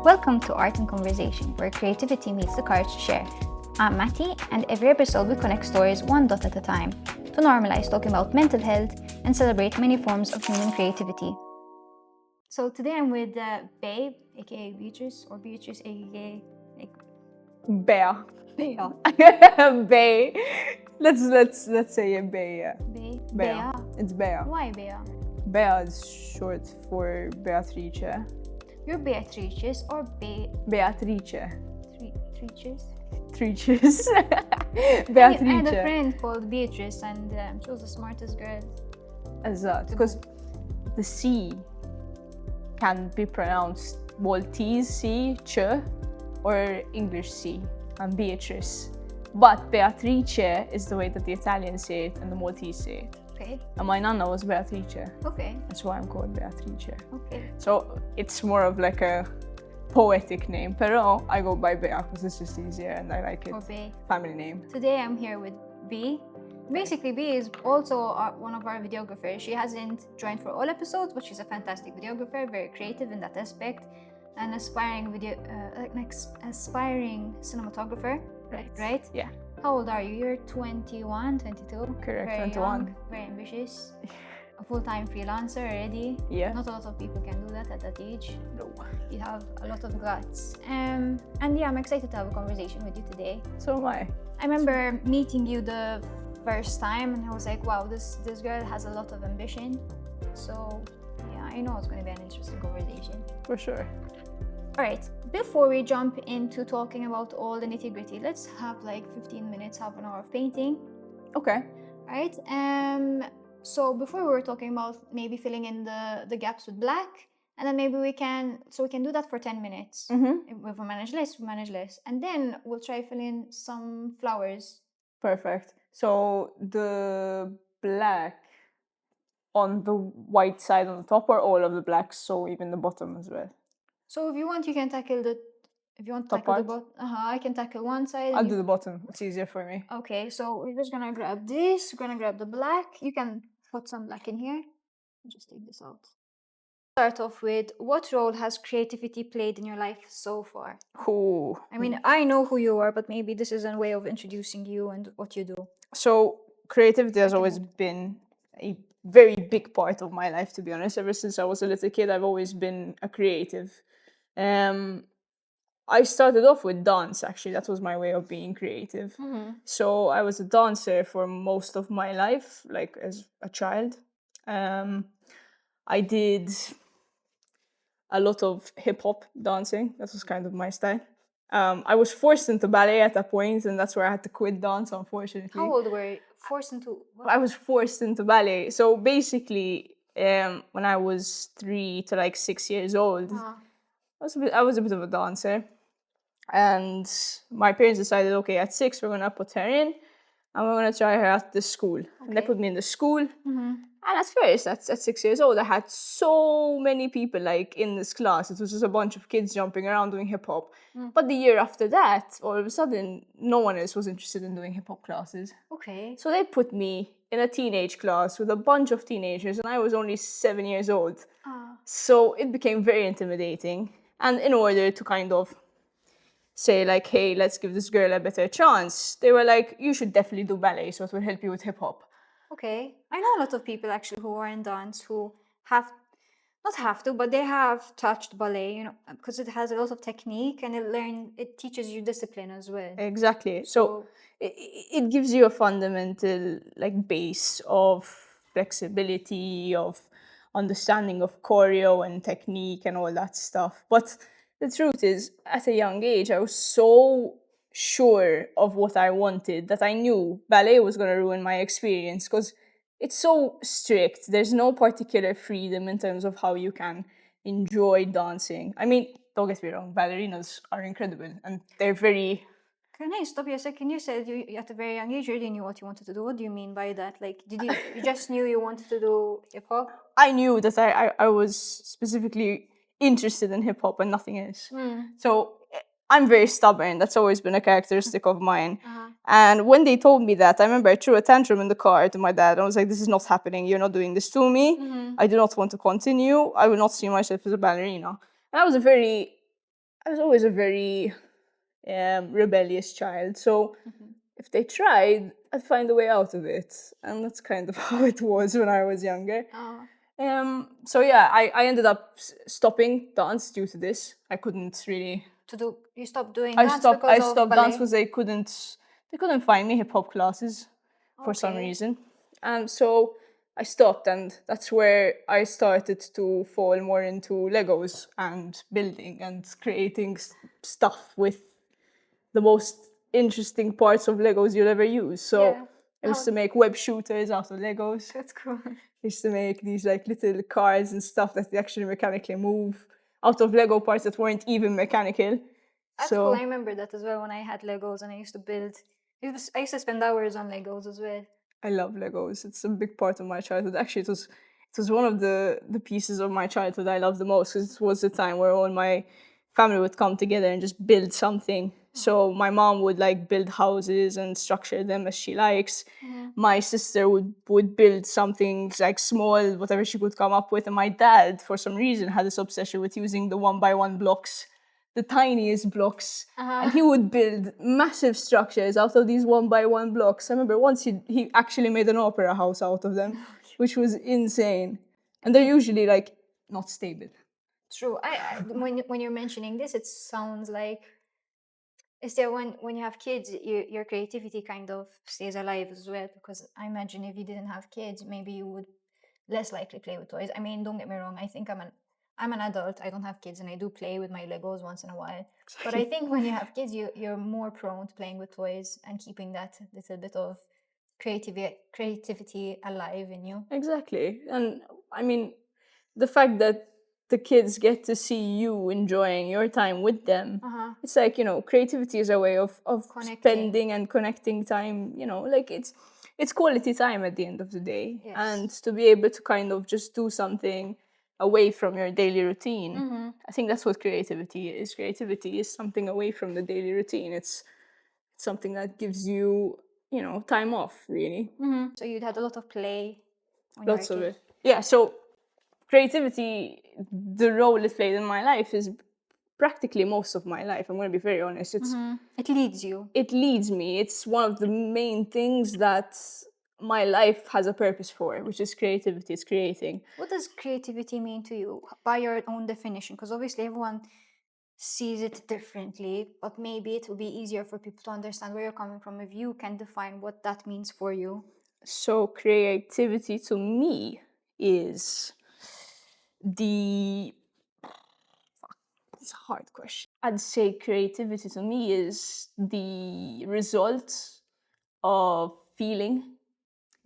Welcome to Art and Conversation, where creativity meets the courage to share. I'm Matty, and every episode we connect stories one dot at a time to normalize talking about mental health and celebrate many forms of human creativity. So today I'm with Babe, aka Beatrice, or Beatrice, aka Bea. Bea. Bea. Let's say a Bea. Bea. Bea. It's Bea. Why Bea? Bea is short for Beatrice. You're Beatrice or Beatrice. Beatrice? Beatrice. I had a friend called Beatrice, and she was the smartest girl. Exactly, because the C can be pronounced Maltese C, ch, or English C, and Beatrice. But Beatrice is the way that the Italians say it and the Maltese say it. Okay. And my nonna was Beatrice. Okay. That's why I'm called Beatrice. Okay. So it's more of like a poetic name, pero I go by Bea because it's just easier and I like it. Or Bea. Family name. Today I'm here with B. Basically, B is also one of our videographers. She hasn't joined for all episodes, but she's a fantastic videographer, very creative in that aspect, an aspiring aspiring cinematographer. Right? Yeah. How old are you? You're 21, 22? Correct, very 21. Young, very ambitious. A full-time freelancer already. Yeah. Not a lot of people can do that at that age. No. You have a lot of guts. And yeah, I'm excited to have a conversation with you today. So am I. I remember meeting you the first time and I was like, wow, this girl has a lot of ambition. So yeah, I know it's going to be an interesting conversation. For sure. All right, before we jump into talking about all the nitty-gritty, let's have like 15 minutes, half an hour of painting. Okay. All right. So before we were talking about maybe filling in the gaps with black, and then maybe we can do that for 10 minutes. Mm-hmm. If we manage less. And then we'll try fill in some flowers. Perfect. So the black on the white side on the top, or all of the blacks, so even the bottom as well? So if you want, you can tackle the... If you want to Top tackle the part? bottom... I can tackle one side. I'll do the bottom. It's easier for me. Okay, so we're just gonna grab this. We're gonna grab the black. You can put some black in here. Just take this out. Start off with, what role has creativity played in your life so far? Ooh. I mean, I know who you are, but maybe this is a way of introducing you and what you do. So creativity has always been a very big part of my life, to be honest. Ever since I was a little kid, I've always been a creative. I started off with dance, actually. That was my way of being creative. Mm-hmm. So I was a dancer for most of my life, like as a child. I did a lot of hip-hop dancing. That was kind of my style. I was forced into ballet at that point, and that's where I had to quit dance, unfortunately. How old were you? Forced into what? I was forced into ballet. So basically, when I was 3 to like 6 years old, I was a bit of a dancer. And my parents decided, okay, at 6, we're going to put her in, and we're going to try her at the school. Okay. And they put me in the school. Mm-hmm. And at first, at 6 years old, I had so many people like in this class. It was just a bunch of kids jumping around doing hip-hop. But the year after that, all of a sudden, no one else was interested in doing hip-hop classes. Okay. So they put me in a teenage class with a bunch of teenagers, and I was only 7 years old. So it became very intimidating. And in order to kind of say like, hey, let's give this girl a better chance, they were like, you should definitely do ballet, so it will help you with hip-hop. Okay. I know a lot of people actually who are in dance who but they have touched ballet, because it has a lot of technique and it teaches you discipline as well. Exactly. So it gives you a fundamental like base of flexibility, of understanding of choreo and technique and all that stuff. But the truth is, at a young age, I was so sure of what I wanted that I knew ballet was going to ruin my experience, because it's so strict. There's no particular freedom in terms of how you can enjoy dancing. I mean, don't get me wrong, ballerinas are incredible and they're very... Can I stop you a second? You said you at a very young age you already knew what you wanted to do. What do you mean by that? Like, did you just knew you wanted to do hip-hop? I knew that I was specifically interested in hip-hop and nothing else. So I'm very stubborn. That's always been a characteristic of mine. And when they told me that, I remember I threw a tantrum in the car to my dad. I was like, this is not happening. You're not doing this to me. I do not want to continue. I will not see myself as a ballerina. And that was a very I was always a very rebellious child. So if they tried, I'd find a way out of it. And that's kind of how it was when I was younger. So yeah, I ended up stopping dance due to this. I couldn't really. You stopped doing I dance stopped. because I of stopped ballet? dance because they couldn't find me hip hop classes for some Okay. reason, and so I stopped, and that's where I started to fall more into Legos and building and creating stuff with the most interesting parts of Legos you'll ever use. So Yeah. I used to make web shooters out of Legos. That's cool. I used to make these like little cars and stuff that actually mechanically move out of Lego parts that weren't even mechanical. That's cool. I remember that as well when I had Legos and I used to build. I used to spend hours on Legos as well. I love Legos. It's a big part of my childhood. Actually, it was one of the pieces of my childhood I loved the most, because it was the time where all my family would come together and just build something. So my mom would like build houses and structure them as she likes. My sister would build something like small, whatever she could come up with. And my dad, for some reason, had this obsession with using the 1x1 blocks, the tiniest blocks. And he would build massive structures out of these 1x1 blocks. I remember once he actually made an opera house out of them, which was insane. And they're usually like not stable. True. When you're mentioning this, it sounds like, is there when you have kids, your creativity kind of stays alive as well? Because I imagine if you didn't have kids, maybe you would less likely play with toys. I mean, don't get me wrong. I think I'm an adult. I don't have kids, and I do play with my Legos once in a while. But I think when you have kids, you're more prone to playing with toys and keeping that little bit of creativity alive in you. Exactly. And I mean, the fact that the kids get to see you enjoying your time with them, it's like, creativity is a way of spending and connecting time, like it's quality time at the end of the day. Yes. And to be able to kind of just do something away from your daily routine, I think that's what creativity is. Creativity is something away from the daily routine. It's something that gives you, time off, really. So you'd had a lot of play when Lots you were a of kid. it. Yeah, so creativity, the role it played in my life is practically most of my life. I'm going to be very honest. It leads you. It leads me. It's one of the main things that my life has a purpose for, which is creativity. It's creating. What does creativity mean to you by your own definition? Because obviously everyone sees it differently, but maybe it will be easier for people to understand where you're coming from if you can define what that means for you. So creativity to me is it's a hard question. I'd say creativity to me is the result of feeling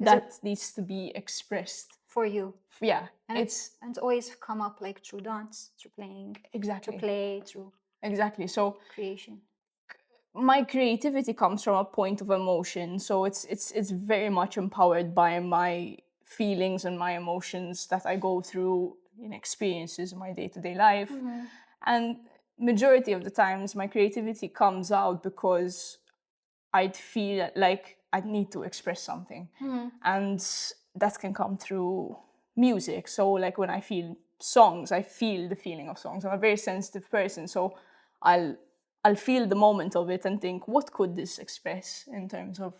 that needs to be expressed. For you. Yeah. And it's always come up like through dance, through playing. Exactly. Through play, through exactly. So creation. My creativity comes from a point of emotion. So it's very much empowered by my feelings and my emotions that I go through in experiences in my day-to-day life. And majority of the times my creativity comes out because I'd feel like I need to express something. And that can come through music. So like when I feel songs, I feel the feeling of songs. I'm a very sensitive person, so I'll feel the moment of it and think, what could this express in terms of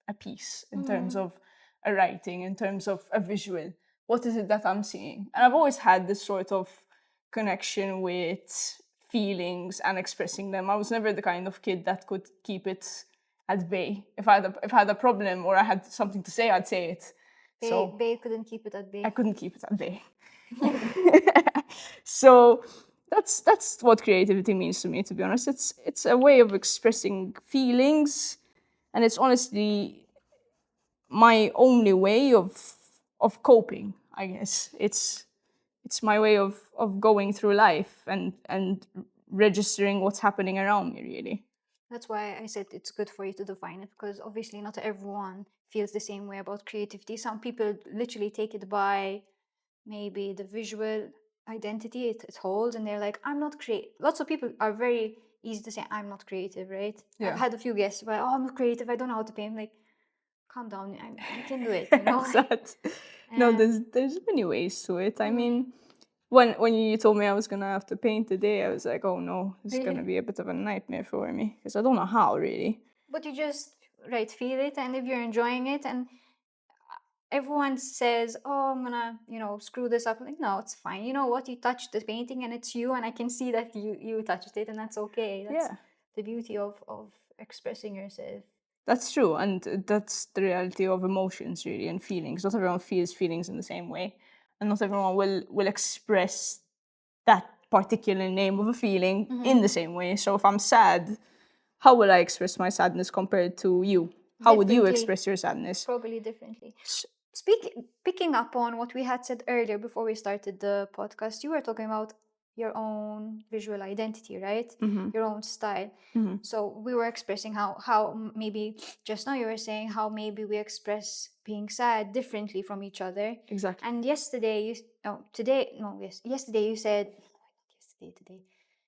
a piece, in terms of a writing, in terms of a visual? What is it that I'm seeing? And I've always had this sort of connection with feelings and expressing them. I was never the kind of kid that could keep it at bay. If I had a problem or I had something to say, I'd say it. Bay couldn't keep it at bay. I couldn't keep it at bay. So that's what creativity means to me, to be honest. It's a way of expressing feelings, and it's honestly my only way of coping, I guess. It's my way of going through life and registering what's happening around me, really. That's why I said it's good for you to define it, because obviously not everyone feels the same way about creativity. Some people literally take it by maybe the visual identity it holds, and they're like, I'm not creative. Lots of people are very easy to say, I'm not creative, right? Yeah. I've had a few guests where, I'm not creative, I don't know how to paint. I'm like, calm down, I can do it, you know? No, there's many ways to it. I mean, when you told me I was gonna have to paint today, I was like, oh no, it's Really? gonna be a bit of a nightmare for me because I don't know how really. But you just feel it, and if you're enjoying it, and everyone says, "Oh, I'm gonna, screw this up." Like, no, it's fine. You know what? You touched the painting, and it's you, and I can see that you touched it, and that's okay. That's Yeah. the beauty of expressing yourself. That's true, and that's the reality of emotions, really, and feelings. Not everyone feels feelings in the same way, and not everyone will express that particular name of a feeling in the same way. So if I'm sad, how will I express my sadness compared to you? How would you Differently. express your sadness? Probably differently. Picking up on what we had said earlier before we started the podcast, you were talking about your own visual identity, right? Your own style. So we were expressing how maybe just now you were saying how maybe we express being sad differently from each other. Exactly. And yesterday yesterday you said today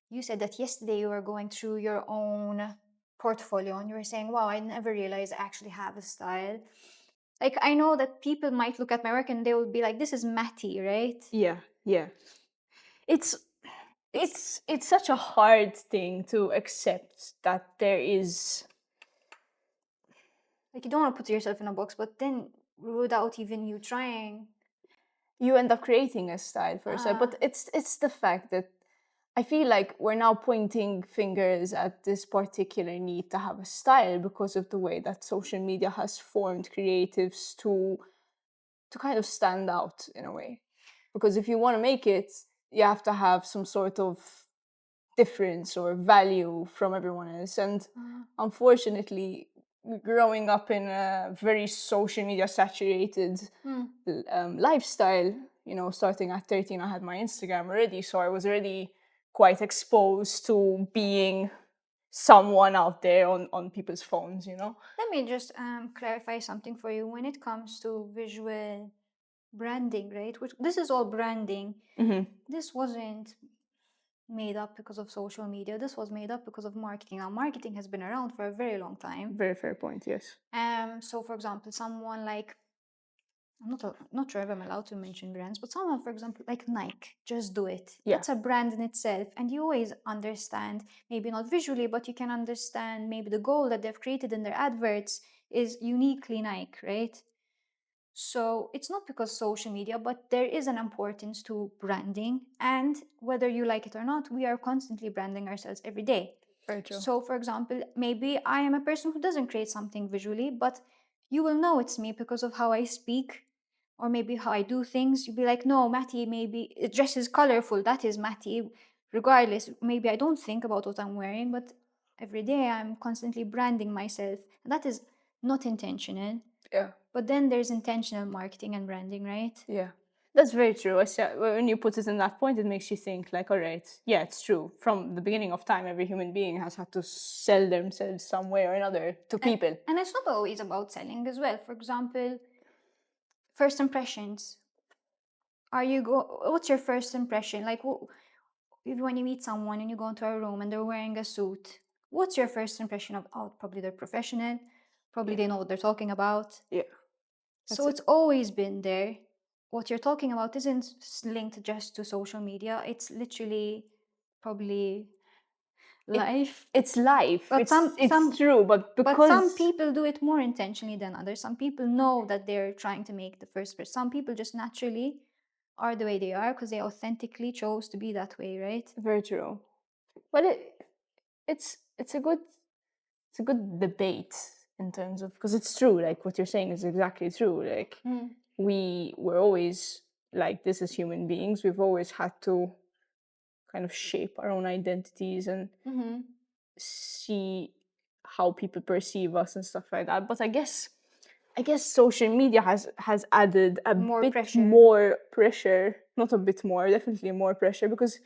you said that yesterday you were going through your own portfolio and you were saying, wow, I never realized I actually have a style. Like, I know that people might look at my work and they will be like, this is Matty, right? Yeah, yeah. It's such a hard thing to accept that there is. Like, you don't want to put yourself in a box, but then without even you trying, you end up creating a style for yourself. But it's the fact that I feel like we're now pointing fingers at this particular need to have a style because of the way that social media has formed creatives to kind of stand out in a way. Because if you want to make it, you have to have some sort of difference or value from everyone else. And unfortunately, growing up in a very social media saturated lifestyle, starting at 13, I had my Instagram already, so I was already quite exposed to being someone out there on people's phones. Let me just clarify something for you. When it comes to visual branding, right? Which this is all branding. This wasn't made up because of social media. This was made up because of marketing. Now, marketing has been around for a very long time. Very fair point, yes. So, for example, someone like, I'm not sure if I'm allowed to mention brands, but someone, for example, like Nike, Just Do It. Yeah. That's a brand in itself. And you always understand, maybe not visually, but you can understand maybe the goal that they've created in their adverts is uniquely Nike, right? So it's not because social media, but there is an importance to branding. And whether you like it or not, we are constantly branding ourselves every day. Very true. So, for example, maybe I am a person who doesn't create something visually, but you will know it's me because of how I speak or maybe how I do things. You'll be like, no, Matty, maybe it dresses colorful. That is Matty. Regardless, maybe I don't think about what I'm wearing, but every day I'm constantly branding myself. And that is not intentional. Yeah. But then there's intentional marketing and branding, right? Yeah. That's very true. When you put it in that point, it makes you think like, all right, yeah, it's true. From the beginning of time, every human being has had to sell themselves some way or another to people. And it's not always about selling as well. For example, first impressions. What's your first impression? Like, when you meet someone and you go into a room and they're wearing a suit, what's your first impression of, oh, probably they're professional, probably they know what they're talking about. Yeah. So it's always been there. What you're talking about isn't linked just to social media. It's literally probably life. It's life. But it's true, but because But some people do it more intentionally than others. Some people know that they're trying to make the first person. Some people just naturally are the way they are because they authentically chose to be that way, right? Very true. Well, it's a good debate in terms of, because it's true. Like what you're saying is exactly true. Like we were always like this as human beings. We've always had to kind of shape our own identities and see how people perceive us and stuff like that. But I guess social media has added a bit more pressure. Not a bit more, definitely more pressure, because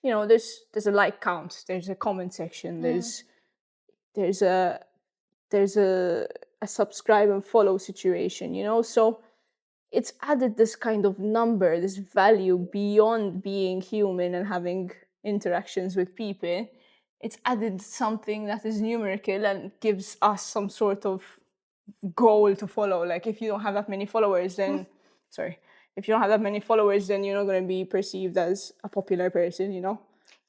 there's a like count, there's a comment section, there's a subscribe and follow situation, so it's added this kind of number, this value beyond being human and having interactions with people. It's added something that is numerical and gives us some sort of goal to follow. Like if you don't have that many followers, then if you don't have that many followers, then you're not going to be perceived as a popular person, you know?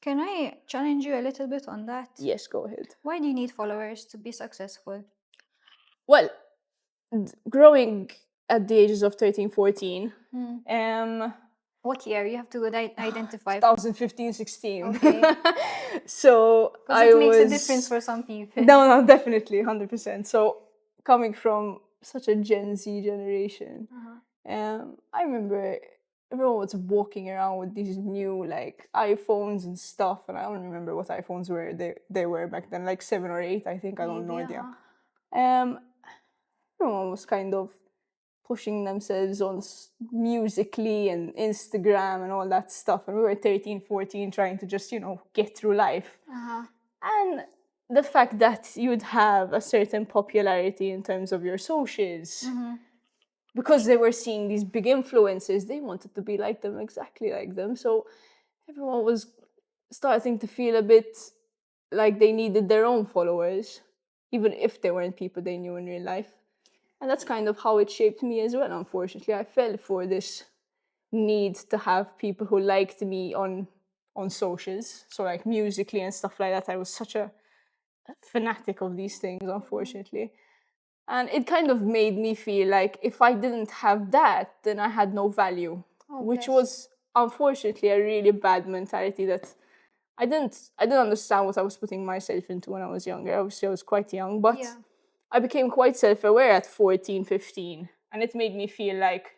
Can I challenge you a little bit on that? Yes, go ahead. Why do you need followers to be successful? Well, growing at the ages of 13, 14, What year? You have to identify. 2015, 16. Okay. So Because it makes a difference for some people. No, definitely, 100%. So coming from such a Gen Z generation, I remember everyone was walking around with these new like iPhones and stuff, and I don't remember what iPhones were they were back then, like 7 or 8, I think. I don't know idea. Everyone was kind of pushing themselves on Musically and Instagram and all that stuff, and we were 13, 14 trying to just, you know, get through life. And the fact that you'd have a certain popularity in terms of your socials, because they were seeing these big influencers, they wanted to be like them, exactly like them. So everyone was starting to feel a bit like they needed their own followers, even if they weren't people they knew in real life. And that's kind of how it shaped me as well, unfortunately. I fell for this need to have people who liked me on socials. So like Musically and stuff like that. I was such a fanatic of these things, unfortunately. And it kind of made me feel like if I didn't have that, then I had no value, which was unfortunately a really bad mentality that I didn't understand what I was putting myself into when I was younger. Obviously, I was quite young, but I became quite self-aware at 14, 15, and it made me feel like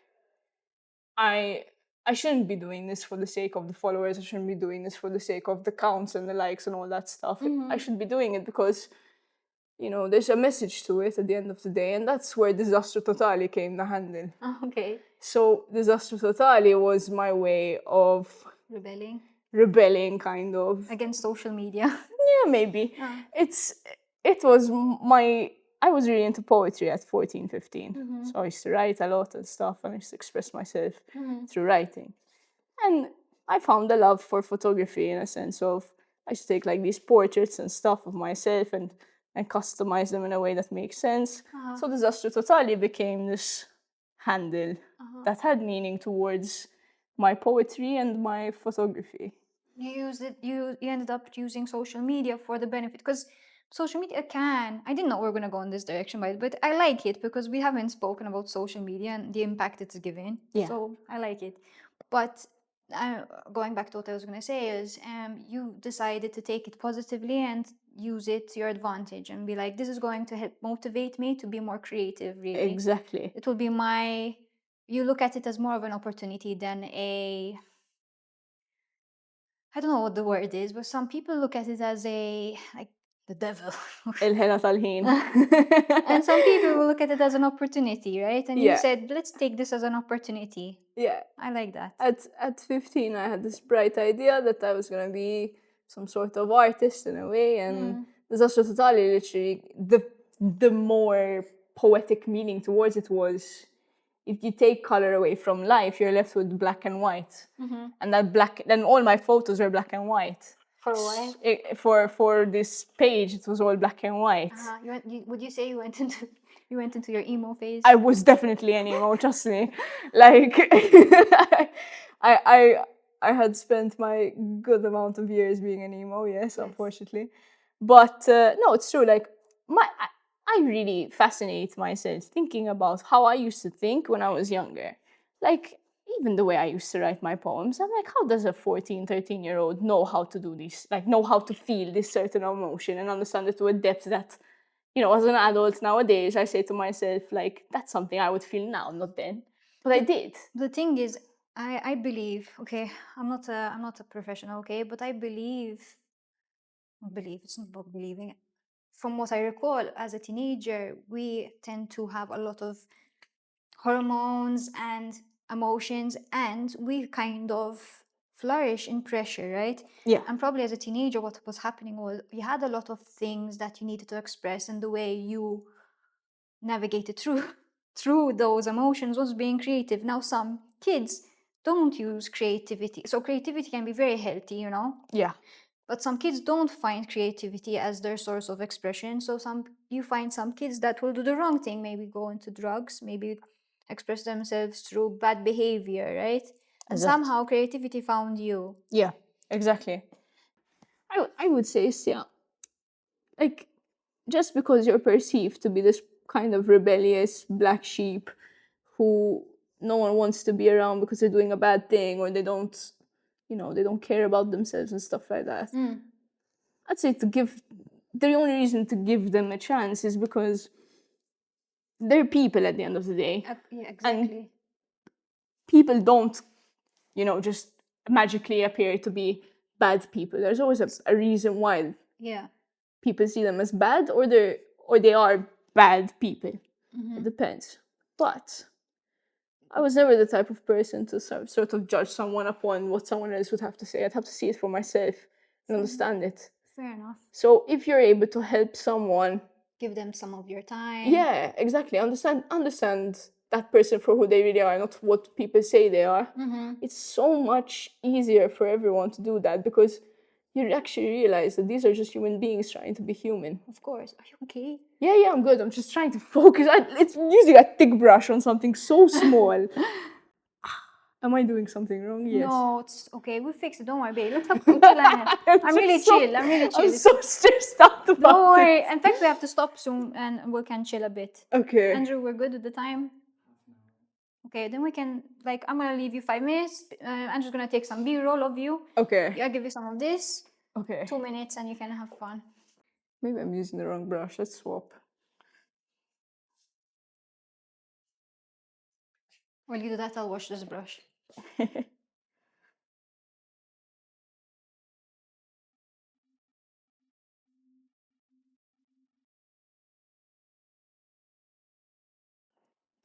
I shouldn't be doing this for the sake of the followers. I shouldn't be doing this for the sake of the counts and the likes and all that stuff. I should be doing it because, you know, there's a message to it at the end of the day, and that's where Disastro Totale came to handle. Okay. So Disastro Totale was my way of rebelling, kind of. Against social media. Yeah, maybe. It was I was really into poetry at 14, 15. So I used to write a lot and stuff, and I used to express myself through writing. And I found a love for photography in a sense of, I used to take like these portraits and stuff of myself and customize them in a way that makes sense. So Disastro Totale became this handle that had meaning towards my poetry and my photography. You ended up using social media for the benefit, because social media I didn't know we were going to go in this direction, but I like it because we haven't spoken about social media and the impact it's given. So I like it. But going back to what I was going to say is, you decided to take it positively and use it to your advantage and be like, this is going to help motivate me to be more creative, really. Exactly. It will be you look at it as more of an opportunity than I don't know what the word is, but some people look at it as the devil. El-ħela tal-ħin. And some people will look at it as an opportunity, right? And you said, let's take this as an opportunity. Yeah. I like that. At 15, I had this bright idea that I was going to be some sort of artist in a way, and Disastro Totale, literally, the more poetic meaning towards it was, if you take color away from life, you're left with black and white. And then all my photos were black and white. For a while? For this page, it was all black and white. Would you say you went into your emo phase? I was definitely an emo, trust me. Like, I had spent my good amount of years being an emo, yes, unfortunately. But no, it's true. Like, I really fascinate myself thinking about how I used to think when I was younger. Like, even the way I used to write my poems, I'm like, how does a 14, 13-year-old know how to do this? Like, know how to feel this certain emotion and understand it to a depth that, you know, as an adult nowadays, I say to myself, like, that's something I would feel now, not then. But I did. The thing is, I believe, okay, I'm not a professional, okay, but I believe, it's not about believing. From what I recall, as a teenager, we tend to have a lot of hormones and emotions, and we kind of flourish in pressure, right? Yeah. And probably as a teenager, what was happening was you had a lot of things that you needed to express, and the way you navigated through those emotions was being creative. Now, some kids don't use creativity. So creativity can be very healthy, you know? Yeah. But some kids don't find creativity as their source of expression. So you find some kids that will do the wrong thing, maybe go into drugs, maybe express themselves through bad behavior, right? And Exact. somehow creativity found you. Yeah, exactly. I would say, yeah, like, just because you're perceived to be this kind of rebellious black sheep who no one wants to be around because they're doing a bad thing, or they don't, they don't care about themselves and stuff like that. I'd say the only reason to give them a chance is because they're people at the end of the day. Yeah, exactly. And people don't, just magically appear to be bad people. There's always a reason why Yeah. people see them as bad, or they are bad people. It depends. But I was never the type of person to sort of judge someone upon what someone else would have to say. I'd have to see it for myself and understand it. Fair enough. So if you're able to help someone, give them some of your time. Yeah, exactly. Understand that person for who they really are, not what people say they are. It's so much easier for everyone to do that, because you actually realize that these are just human beings trying to be human. Of course. Are you okay? Yeah, I'm good. I'm just trying to focus. It's using a thick brush on something so small. Am I doing something wrong? Yes. No, it's okay. We fixed it. Don't worry, babe. Look, I'm really chill. I'm so stressed out about Don't worry. it. In fact, we have to stop soon and we can chill a bit. Okay. Andrew, we're good at the time? Okay, then we can, I'm going to leave you 5 minutes. Andrew's going to take some B-roll of you. Okay. I'll give you some of this. Okay. 2 minutes and you can have fun. Maybe I'm using the wrong brush. Let's swap. While you do that, I'll wash this brush.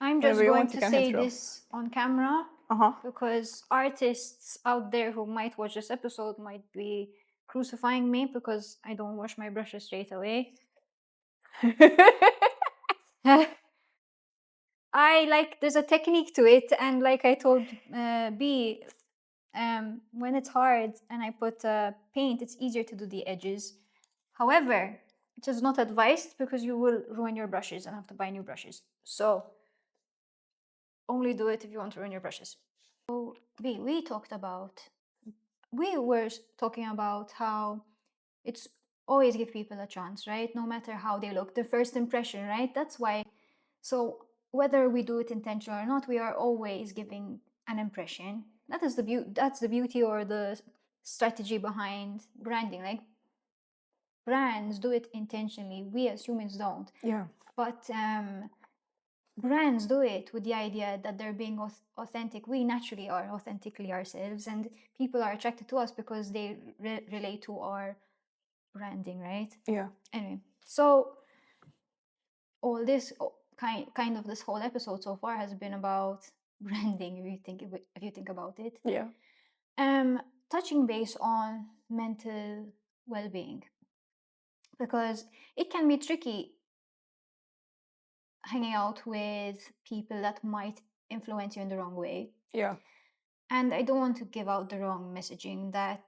I'm just going to say this on camera because artists out there who might watch this episode might be crucifying me because I don't wash my brushes straight away. There's a technique to it, and like I told B, when it's hard and I put paint, it's easier to do the edges. However, it is not advised because you will ruin your brushes and have to buy new brushes. So only do it if you want to ruin your brushes. So B, we were talking about how it's always give people a chance, right? No matter how they look, the first impression, right? That's why. So whether we do it intentionally or not, we are always giving an impression. That's the beauty or the strategy behind branding. Like, brands do it intentionally. We as humans don't. Yeah. But brands do it with the idea that they're being authentic. We naturally are authentically ourselves, and people are attracted to us because they relate to our branding, right? Yeah. Anyway, so all this kind of this whole episode so far has been about branding. If you think about it. Yeah. Touching base on mental well-being, because it can be tricky hanging out with people that might influence you in the wrong way. Yeah. And I don't want to give out the wrong messaging that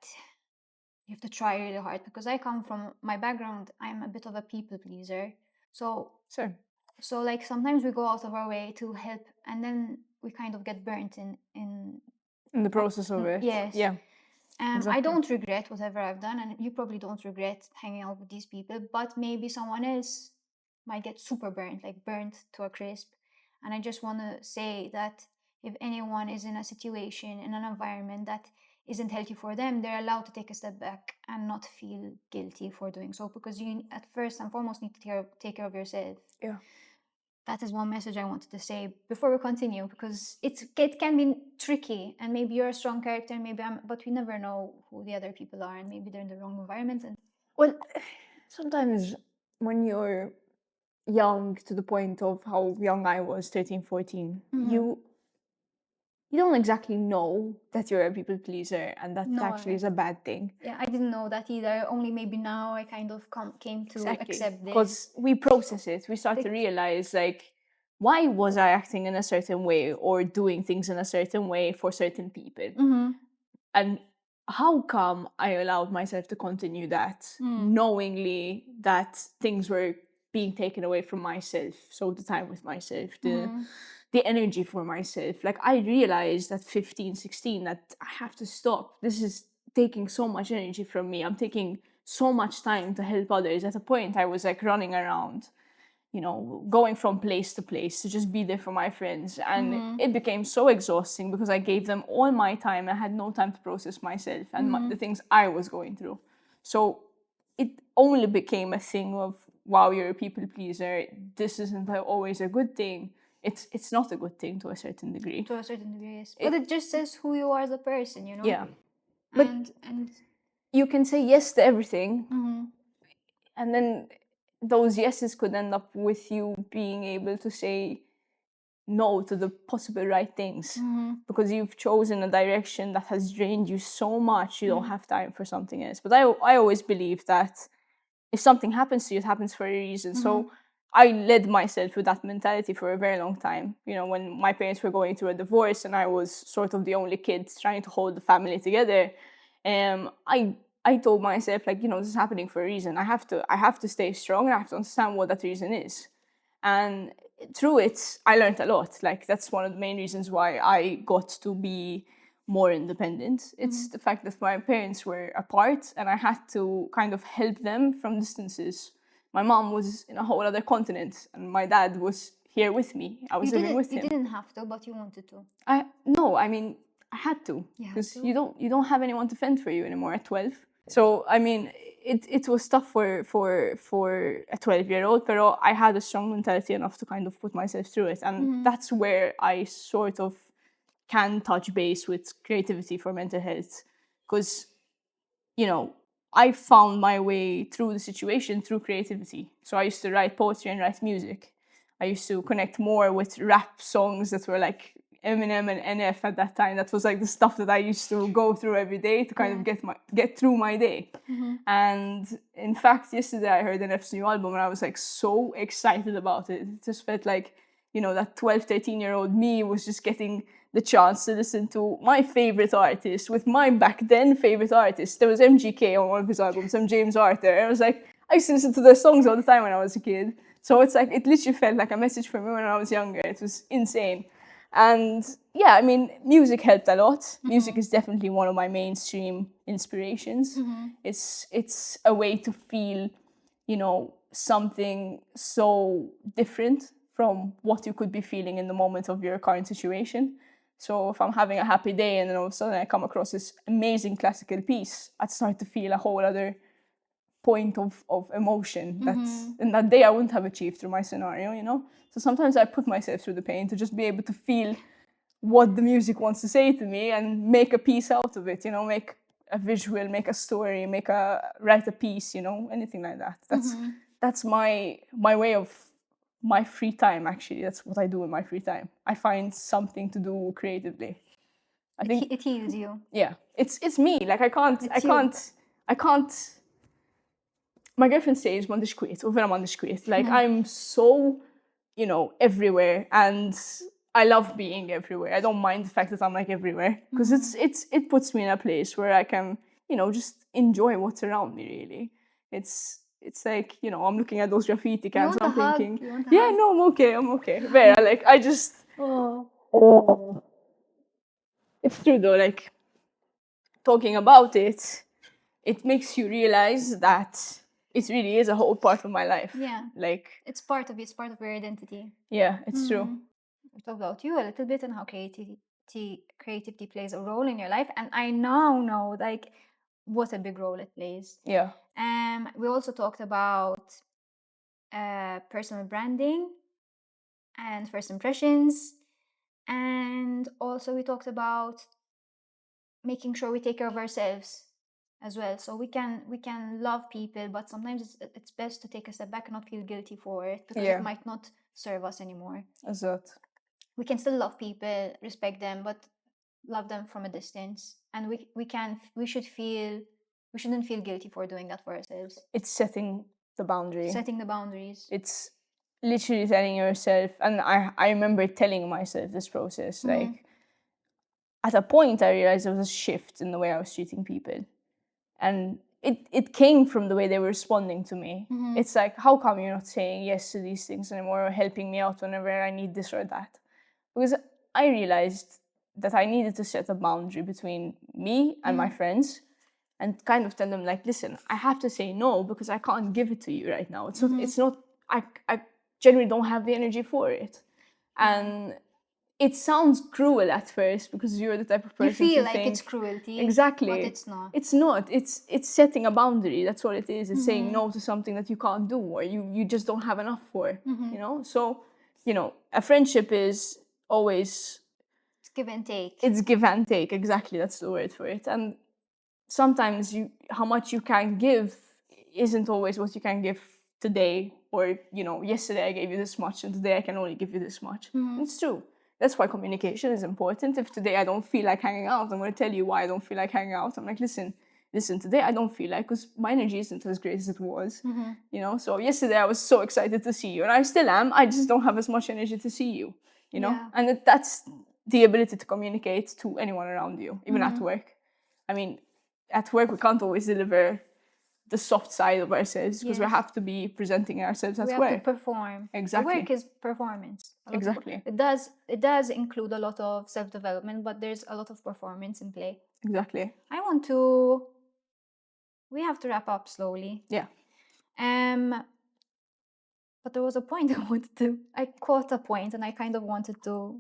you have to try really hard, because I come from my background, I'm a bit of a people pleaser. So sometimes we go out of our way to help, and then we kind of get burnt in the process of it. Yes. Yeah. Exactly. I don't regret whatever I've done, and you probably don't regret hanging out with these people, but maybe someone else might get super burnt to a crisp. And I just want to say that if anyone is in a situation, in an environment that isn't healthy for them, they're allowed to take a step back and not feel guilty for doing so, because you at first and foremost need to take care of yourself. Yeah. That is one message I wanted to say before we continue, because it can be tricky, and maybe you're a strong character, but we never know who the other people are, and maybe they're in the wrong environment. And well, sometimes when you're young, to the point of how young I was, 13, 14, you don't exactly know that you're a people pleaser, and that actually is a bad thing. Yeah, I didn't know that either. Only maybe now I kind of came to accept this. Because we process it. We start to realize, why was I acting in a certain way or doing things in a certain way for certain people? And how come I allowed myself to continue that, knowingly that things were being taken away from myself? So the time with myself, the the energy for myself. Like I realized at 15, 16 that I have to stop. This is taking so much energy from me. I'm taking so much time to help others. At a point, I was like running around, going from place to place to just be there for my friends. And it became so exhausting because I gave them all my time. I had no time to process myself and the things I was going through. So it only became a thing of, wow, you're a people pleaser. This isn't always a good thing. It's not a good thing to a certain degree. To a certain degree, yes. But it just says who you are as a person, Yeah. But and you can say yes to everything. And then those yeses could end up with you being able to say no to the possible right things because you've chosen a direction that has drained you so much you don't have time for something else. But I always believe that if something happens to you, it happens for a reason. So I led myself with that mentality for a very long time. When my parents were going through a divorce and I was sort of the only kid trying to hold the family together, I told myself, like, this is happening for a reason. I have to stay strong and I have to understand what that reason is. And through it, I learned a lot. Like, that's one of the main reasons why I got to be more independent. It's the fact that my parents were apart and I had to kind of help them from distances. My mom was in a whole other continent and my dad was here with me. I was living with him. You didn't have to, but you wanted to. I had to, because you don't have anyone to fend for you anymore at 12. So it was tough for a 12-year-old, but I had a strong mentality enough to kind of put myself through it, and that's where I sort of can touch base with creativity for mental health, because I found my way through the situation through creativity. So I used to write poetry and write music. I used to connect more with rap songs that were like Eminem and NF at that time. That was like the stuff that I used to go through every day to kind of get through my day. And in fact, yesterday I heard NF's new album and I was like so excited about it. It just felt like, that 12, 13-year-old me was just getting the chance to listen to my favorite artist with my back then favorite artist. There was MGK on one of his albums and James Arthur. And I was like, I used to listen to their songs all the time when I was a kid. So it's like, it literally felt like a message from me when I was younger. It was insane. And yeah, music helped a lot. Music is definitely one of my mainstream inspirations. It's a way to feel, something so different from what you could be feeling in the moment of your current situation. So if I'm having a happy day and then all of a sudden I come across this amazing classical piece, I'd start to feel a whole other point of emotion that in that day I wouldn't have achieved through my scenario, So sometimes I put myself through the pain to just be able to feel what the music wants to say to me and make a piece out of it, make a visual, make a story, write a piece, anything like that. That's my way of my free time, actually. That's what I do in my free time. I find something to do creatively. I think it heals you. Yeah, it's me. Like I can't. My girlfriend says, "Mandish quit," over mandish quit. Like I'm so, everywhere, and I love being everywhere. I don't mind the fact that I'm like everywhere because it puts me in a place where I can, just enjoy what's around me. Really, it's like, I'm looking at those graffiti cans and I'm thinking, yeah, no, I'm okay. Vera, like I just. Oh. It's true though. Like talking about it, it makes you realize that it really is a whole part of my life. Yeah. Like it's part of you. It's part of your identity. Yeah, it's true. We talked about you a little bit and how creativity plays a role in your life, and I now know like what a big role it plays. Yeah. We also talked about personal branding and first impressions, and also we talked about making sure we take care of ourselves as well, so we can love people, but sometimes it's best to take a step back and not feel guilty for it because it might not serve us anymore. Exactly. We can still love people, respect them, but love them from a distance, and we shouldn't feel guilty for doing that for ourselves. It's setting the boundaries. It's literally telling yourself, and I remember telling myself this process, like at a point I realized there was a shift in the way I was treating people. And it came from the way they were responding to me. It's like, how come you're not saying yes to these things anymore or helping me out whenever I need this or that? because I realized that I needed to set a boundary between me and my friends, and kind of tell them like, listen, I have to say no because I can't give it to you right now. It's not. I generally don't have the energy for it, and it sounds cruel at first because you're the type of person You feel to like think, it's cruelty. exactly, But it's not. It's not. It's setting a boundary. That's what it is. It's saying no to something that you can't do or you just don't have enough for. You know. So, a friendship is always, It's give and take. it's give and take. Exactly, that's the word for it. And sometimes how much you can give isn't always what you can give today, or yesterday I gave you this much and today I can only give you this much. It's true. That's why communication is important. If today I don't feel like hanging out, I'm going to tell you why I don't feel like hanging out. I'm like, listen, today I don't feel like, because my energy isn't as great as it was. So yesterday I was so excited to see you, and I still am. I just don't have as much energy to see you. Yeah. And that's the ability to communicate to anyone around you, even at work. I mean, at work we can't always deliver the soft side of ourselves because we Yes. have to be presenting ourselves at We have work. to perform. Exactly. Work is performance. Exactly. It does include a lot of self-development, but there's a lot of performance in play. Exactly. We have to wrap up slowly. Yeah. But there was a point I caught a point and I kind of wanted to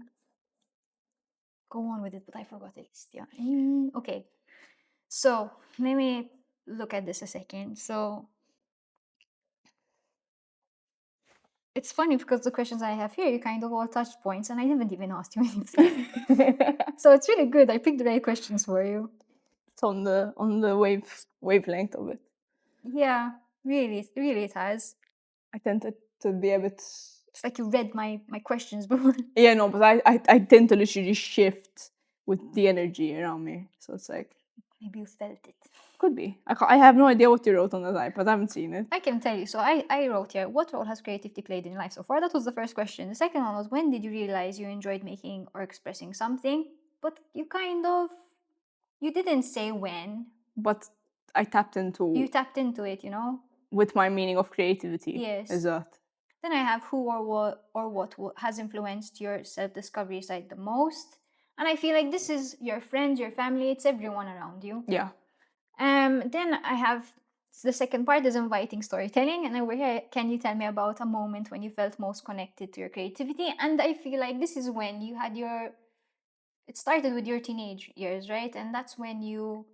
go on with it, but I forgot it. Yeah. Okay. So let me look at this a second. So it's funny because the questions I have here, you kind of all touched points, and I haven't even asked you anything. So it's really good. I picked the right questions for you. It's on the wavelength of it. Yeah, really it has. I tend to be a bit. It's like you read my questions before. Yeah, no, but I tend to literally shift with the energy around me. So it's like, maybe you felt it. Could be. I have no idea what you wrote on the type, but I haven't seen it. I can tell you. So I wrote here, what role has creativity played in your life so far? That was the first question. The second one was, when did you realize you enjoyed making or expressing something? But you didn't say when. But I tapped into. You tapped into it, With my meaning of creativity. Yes. Is that. Then I have who or what has influenced your self-discovery side the most. And I feel like this is your friends, your family, it's everyone around you. Yeah. Then I have the second part is inviting storytelling, and over here, can you tell me about a moment when you felt most connected to your creativity? And I feel like this is when you had it started with your teenage years, right? And that's when you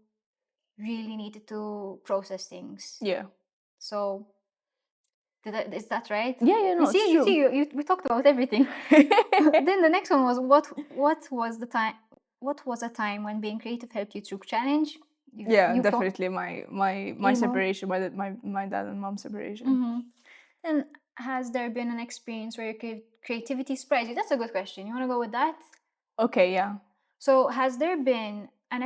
really needed to process things. Yeah. So is that right? Yeah, no, you see, we talked about everything. Then the next one was, what was a time when being creative helped you through challenge? Definitely my separation, my dad and mom separation. Mm-hmm. Then has there been an experience where your creativity surprised you? That's a good question. You want to go with that? Okay, yeah. So has there been an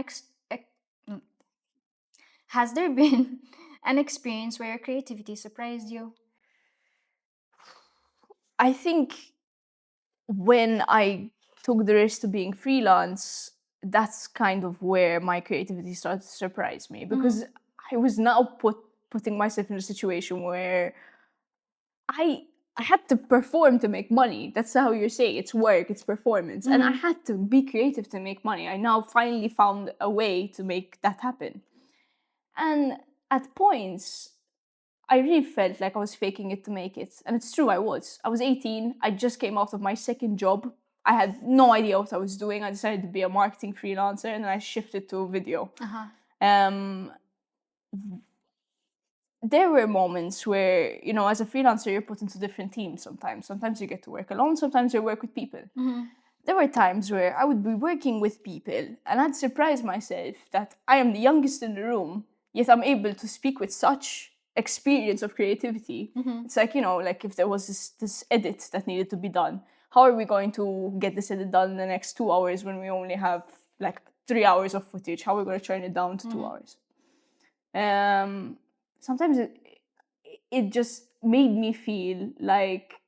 experience where your creativity surprised you? I think when I took the risk to being freelance, that's kind of where my creativity started to surprise me, because I was now putting myself in a situation where I had to perform to make money. That's how you say it's work, it's performance. And I had to be creative to make money. I now finally found a way to make that happen. And at points, I really felt like I was faking it to make it. And it's true, I was. I was 18. I just came out of my second job. I had no idea what I was doing. I decided to be a marketing freelancer, and then I shifted to video. There were moments where, as a freelancer, you're put into different teams sometimes. Sometimes you get to work alone. Sometimes you work with people. There were times where I would be working with people, and I'd surprise myself that I am the youngest in the room, yet I'm able to speak with such experience of creativity. It's like, like if there was this edit that needed to be done, how are we going to get this edit done in the next 2 hours when we only have like 3 hours of footage? How are we going to turn it down to 2 hours? Sometimes it just made me feel like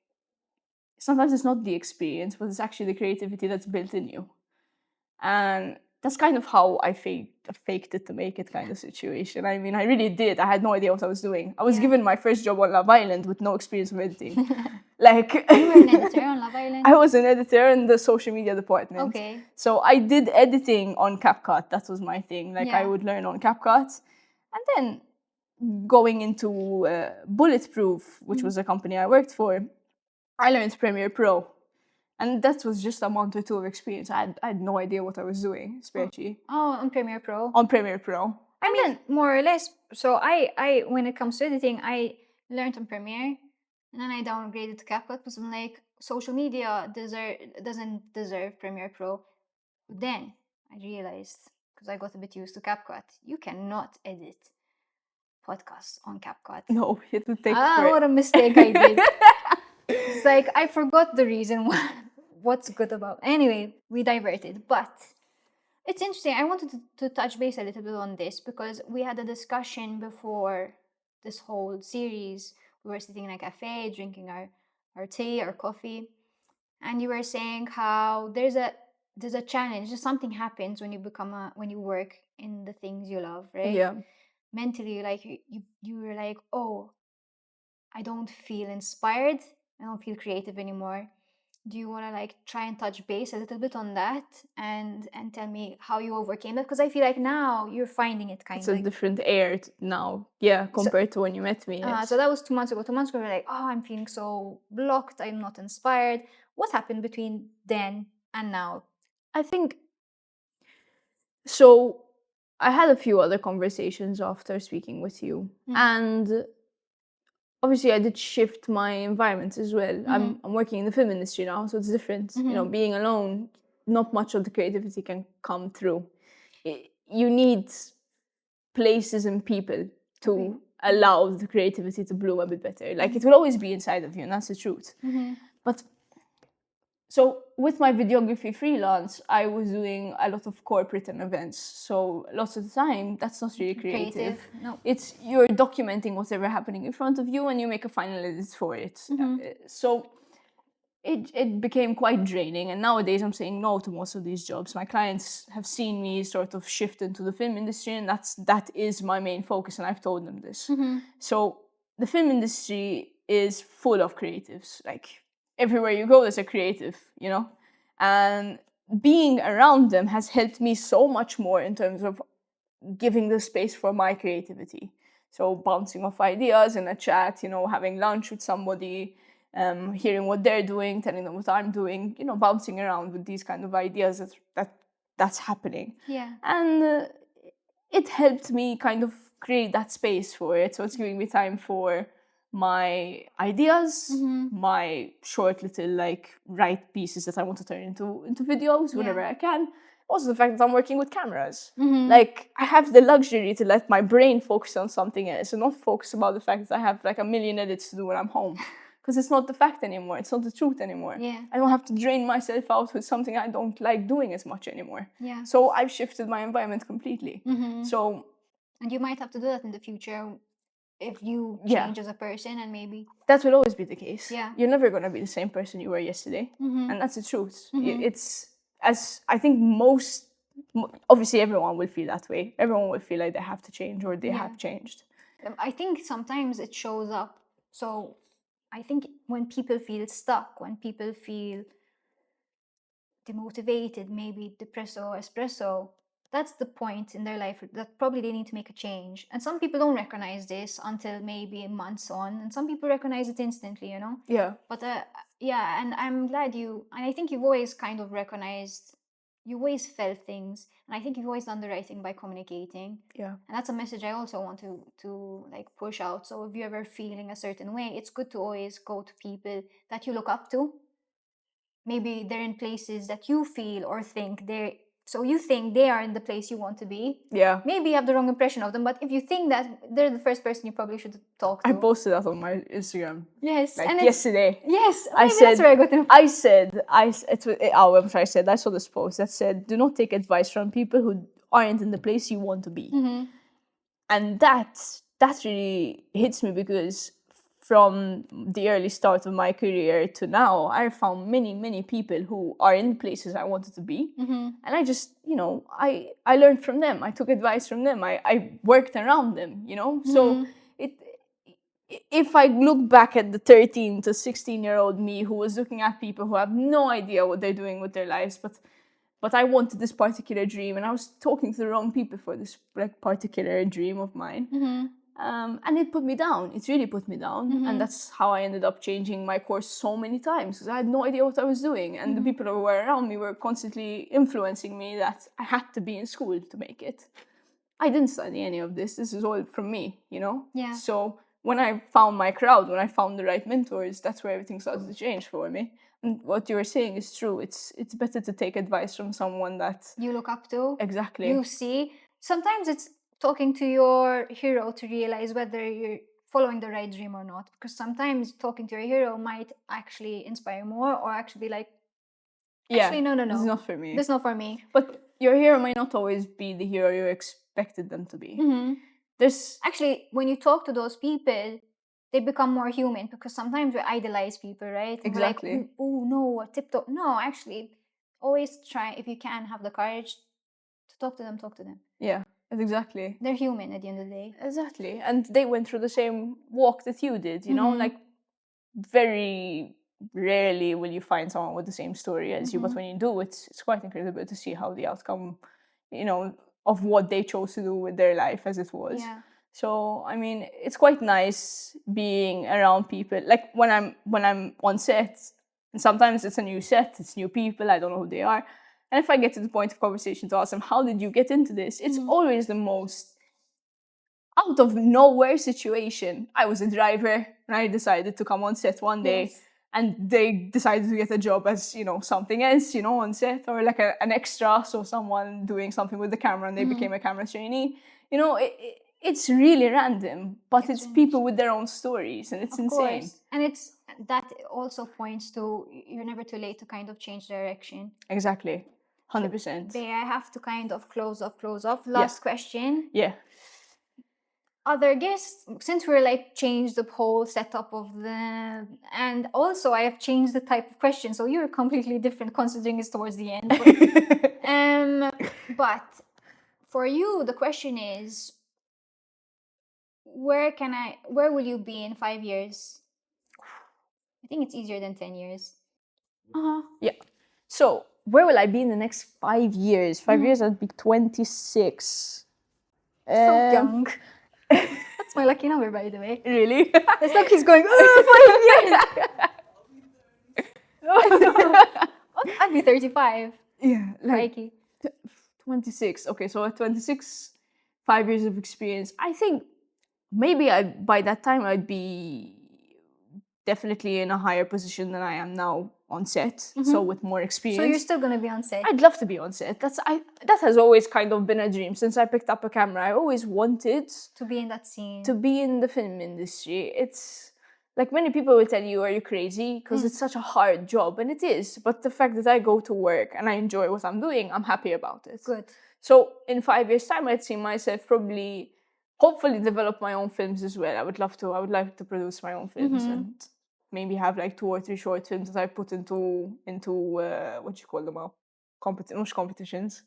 sometimes it's not the experience, but it's actually the creativity that's built in you. And that's kind of how I faked it to make it kind of situation. I mean, I really did. I had no idea what I was doing. I was given my first job on Love Island with no experience of editing. Like, You were an editor on Love Island? I was an editor in the social media department. Okay. So I did editing on CapCut. That was my thing. Like, I Yeah. would learn on CapCut. And then going into Bulletproof, which was a company I worked for, I learned Premiere Pro. And that was just a month or two of experience. I had no idea what I was doing, especially Oh, on Premiere Pro. on Premiere Pro. I mean, more or less. So I when it comes to editing, I learned on Premiere, and then I downgraded to CapCut because I'm like, social media doesn't deserve Premiere Pro. Then I realized, because I got a bit used to CapCut, you cannot edit podcasts on CapCut. No, you had to take What a mistake I did. It's like I forgot the reason what's good about. Anyway, we diverted, but it's interesting. I wanted to touch base a little bit on this because we had a discussion before this whole series. We were sitting in a cafe drinking our tea or coffee, and you were saying how there's a challenge. Just something happens when you work in the things you love, right? Yeah. Mentally, like you were like, oh, I don't feel inspired. I don't feel creative anymore. Do you want to like try and touch base a little bit on that and tell me how you overcame that? Because I feel like now you're finding it kind It's of a different air now, yeah, compared to when you met me. Yes. so that was 2 months ago. 2 months ago, you're like, oh, I'm feeling so blocked. I'm not inspired. What happened between then and now? I think so. I had a few other conversations after speaking with you, and obviously I did shift my environment as well. I'm working in the film industry now, so it's different. You know, being alone, not much of the creativity can come through. You need places and people to allow the creativity to bloom a bit better. Like, it will always be inside of you, and that's the truth. But so with my videography freelance, I was doing a lot of corporate and events. So lots of the time, that's not really creative. No. It's you're documenting whatever happening in front of you, and you make a final edit for it. So it became quite draining. And nowadays, I'm saying no to most of these jobs. My clients have seen me sort of shift into the film industry, and that is my main focus. And I've told them this. So the film industry is full of creatives. Like, everywhere you go, there's a creative, you know? And being around them has helped me so much more in terms of giving the space for my creativity. So bouncing off ideas in a chat, you know, having lunch with somebody, hearing what they're doing, telling them what I'm doing, you know, bouncing around with these kind of ideas that's happening. Yeah. And it helped me kind of create that space for it. So it's giving me time for my ideas, my short little like write pieces that I want to turn into videos whenever I can. Also the fact that I'm working with cameras. Like, I have the luxury to let my brain focus on something else and not focus about the fact that I have like a million edits to do when I'm home. Because it's not the fact anymore. It's not the truth anymore. Yeah. I don't have to drain myself out with something I don't like doing as much anymore. Yeah. So I've shifted my environment completely. So, and you might have to do that in the future if you change as a person, and maybe that will always be the case. Yeah. You're never going to be the same person you were yesterday. And that's the truth. It's, as I think obviously everyone will feel that way. Everyone will feel like they have to change or they have changed. I think sometimes it shows up. So I think when people feel stuck, when people feel demotivated, maybe depresso, espresso, that's the point in their life that probably they need to make a change. And some people don't recognize this until maybe months on, and some people recognize it instantly, you know? Yeah. But yeah, and I'm glad and I think you've always kind of recognized, you always felt things, and I think you've always done the right thing by communicating. Yeah. And that's a message I also want to like push out. So if you're ever feeling a certain way, it's good to always go to people that you look up to. Maybe they're in places that you feel or think so you think they are in the place you want to be. Yeah. Maybe you have the wrong impression of them, but if you think that they're the first person you probably should talk to. I posted that on my Instagram. Yes. Like and yesterday. Yes. I Maybe said, that's where I got it. I saw this post that said, do not take advice from people who aren't in the place you want to be. And that really hits me, because from the early start of my career to now, I found many people who are in places I wanted to be. And I just, you know, I learned from them. I took advice from them. I worked around them, you know? So if I look back at the 13 to 16-year-old me who was looking at people who have no idea what they're doing with their lives, but I wanted this particular dream, and I was talking to the wrong people for this like particular dream of mine. And it put me down. It really put me down. And that's how I ended up changing my course so many times, because I had no idea what I was doing. And the people who were around me were constantly influencing me that I had to be in school to make it. I didn't study any of this. This is all from me, you know? Yeah. So when I found my crowd, when I found the right mentors, that's where everything started to change for me. And what you were saying is true. It's better to take advice from someone that You look up to. exactly. You see. Sometimes it's talking to your hero to realize whether you're following the right dream or not. Because sometimes talking to your hero might actually inspire more, or actually be like, actually, no. This is not for me. This is not for me. But your hero may not always be the hero you expected them to be. There's Actually, when you talk to those people, they become more human, because sometimes we idolize people, right? And we're like, Exactly. oh no, a tip-top. No, actually, always try, if you can, have the courage to talk to them, yeah, exactly. They're human at the end of the day. Exactly. And they went through the same walk that you did, you know, like very rarely will you find someone with the same story as you, but when you do, it's quite incredible to see how the outcome, you know, of what they chose to do with their life as it was. Yeah. So I mean, it's quite nice being around people. Like when I'm on set, and sometimes it's a new set, it's new people, I don't know who they are. And if I get to the point of conversation to ask them, how did you get into this? It's always the most out of nowhere situation. I was a driver and I decided to come on set one day, and they decided to get a job as, you know, something else, you know, on set, or like an extra. So someone doing something with the camera and they became a camera trainee. You know, it's really random, but it's people with their own stories, and it's insane. Course. And it's that also points to you're never too late to kind of change direction. Exactly. 100%. There, I have to kind of close off. Last question. Yeah. Other guests, since we're like changed the whole setup of the, and also I have changed the type of question, so you're completely different considering it's towards the end. But for you, the question is, where will you be in 5 years? I think it's easier than 10 years. Yeah. So where will I be in the next 5 years? 5 years, I'll be 26. So young. That's my lucky number, by the way. Really? It's like he's going, 5 years! I'd be 35. Yeah, like Crikey. 26. Okay, so at 26, 5 years of experience. I think maybe by that time I'd be definitely in a higher position than I am now on set. So with more experience. So you're still going to be on set? I'd love to be on set. That has always kind of been a dream since I picked up a camera. I always wanted to be in that scene. To be in the film industry. It's like many people will tell you, are you crazy? Because it's such a hard job, and it is. But the fact that I go to work and I enjoy what I'm doing, I'm happy about it. Good. So in 5 years' time, I'd see myself hopefully develop my own films as well. I would like to produce my own films and maybe have like 2 or 3 short films that I put into what you call them now? Competitions.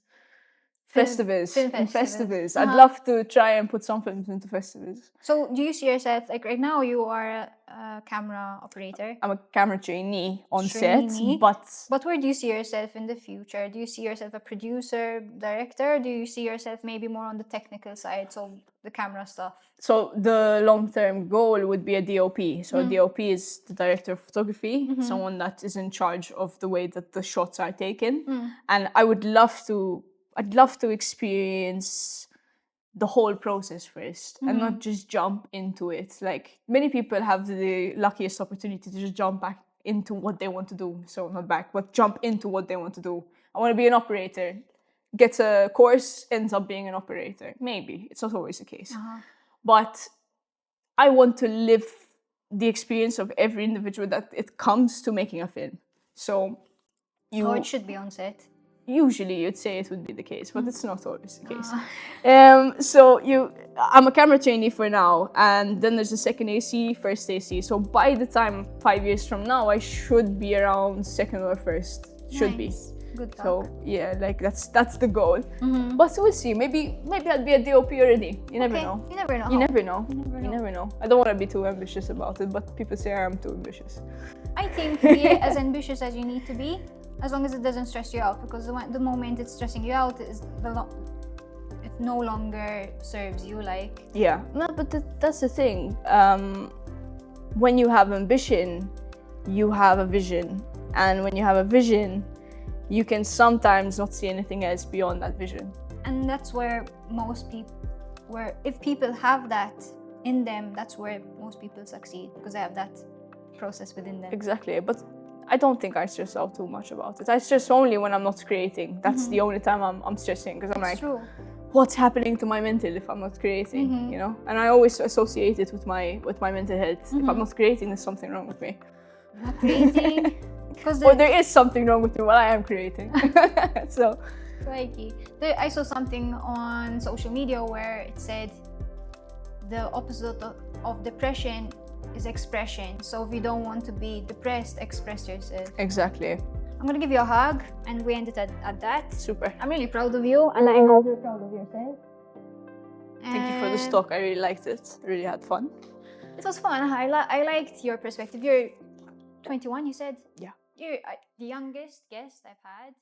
Festivals. Festivals. I'd love to try and put some films into festivals. So do you see yourself, like right now you are a camera operator? I'm a camera trainee on set, but where do you see yourself in the future? Do you see yourself a producer, director? Do you see yourself maybe more on the technical side, so the camera stuff? So the long-term goal would be a DOP. So a DOP is the director of photography, someone that is in charge of the way that the shots are taken. And I'd love to experience the whole process first and not just jump into it. Like many people have the luckiest opportunity to just jump back into what they want to do. So not back, but jump into what they want to do. I want to be an operator. Gets a course, ends up being an operator. Maybe. It's not always the case. But I want to live the experience of every individual that it comes to making a film. So it should be on set. Usually you'd say it would be the case, but it's not always the case. I'm a camera trainee for now, and then there's a second AC, first AC. So by the time 5 years from now, I should be around second or first. Should be. Good luck. So yeah, like that's the goal. Mhm. But we'll see. Maybe I'll be a DOP already. You never Okay, know. you never know. You how. never know. never You know. never know. I don't want to be too ambitious about it, but people say I'm too ambitious. I think be as ambitious as you need to be, as long as it doesn't stress you out. Because the moment it's stressing you out, is it no longer serves you. Like, Yeah. No, but that's the thing. When you have ambition, you have a vision, and when you have a vision, you can sometimes not see anything else beyond that vision. and that's where most people, if people have that in them, that's where most people succeed, because they have that process within them. Exactly. But I don't think I stress out too much about it. I stress only when I'm not creating. That's the only time I'm stressing, because I'm It's like, true. what's happening to my mental if I'm not creating? You know. And I always associate it with my mental health. If I'm not creating, there's something wrong with me. Not creating, because Or there is something wrong with me while I am creating. So. Crikey. I saw something on social media where it said the opposite of depression is expression. So if you don't want to be depressed, express yourself. Exactly. I'm gonna give you a hug, and we end it at that. Super. I'm really proud of you, and I know you're proud of yourself. Thank you for this And talk. I really liked it. Really had fun. It was fun. I liked your perspective. You're 21, you said? Yeah. You're the youngest guest I've had.